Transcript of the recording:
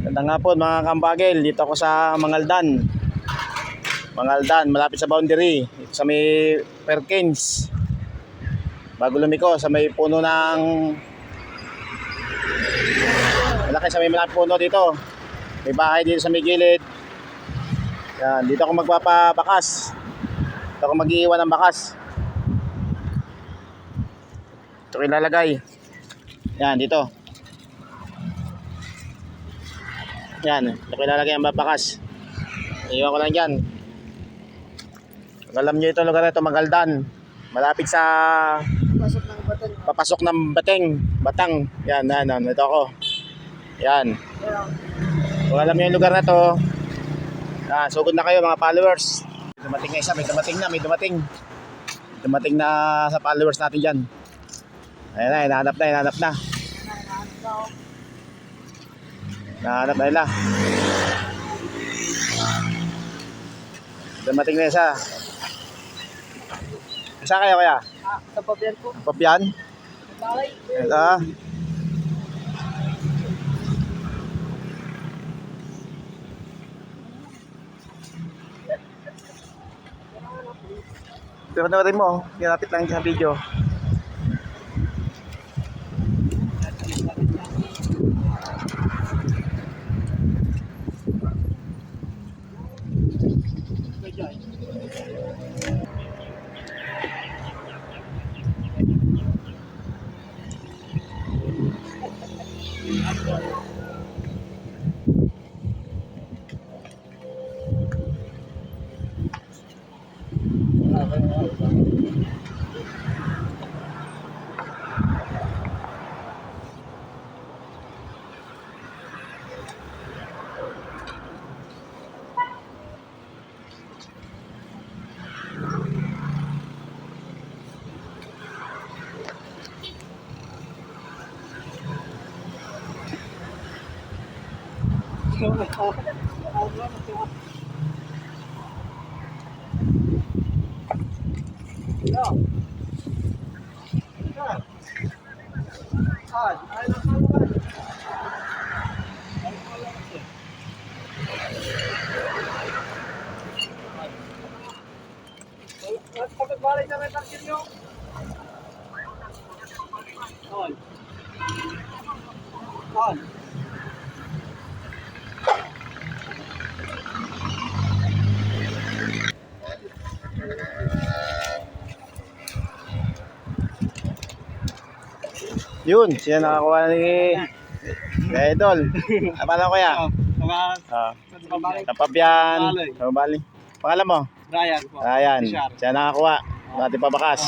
Gandang hapon mga kambagel, dito ako sa Mangaldan. Mangaldan, malapit sa boundary, dito sa may Perkins. Bago lumiko, sa may puno ng malaki, sa may malaki puno dito. May bahay dito sa may gilid. Yan, dito ako magpapabakas. Dito ako mag-iiwan ng bakas. Ito ko ilalagay. Yan, dito. Yan, ito ko ilalagay ang bakas. Iiwan ko lang dyan. Kung alam nyo ito lugar na ito, Mangaldan. Malapit sa papasok ng Batang. Yan, ito ako. Yan. Kung alam nyo yung lugar na ito, sugod na kayo mga followers. Dumating na isa, may dumating. Dumating na sa followers natin dyan. Ayan na, hinahanap na. Hinahanap na nila. Dumating na isa. Isa kayo kaya? Sa Papian po. Papian? Ito. Pero natin mo, kinapit lang sa video. Pagkakbalay sa may parking nyo. On. Yun, siya nakakuha ni Idol. Apala ko ya? Papian. Bali. Pangalan mo? Ryan po. Ryan. Siya nakakuha. Dati pabakas.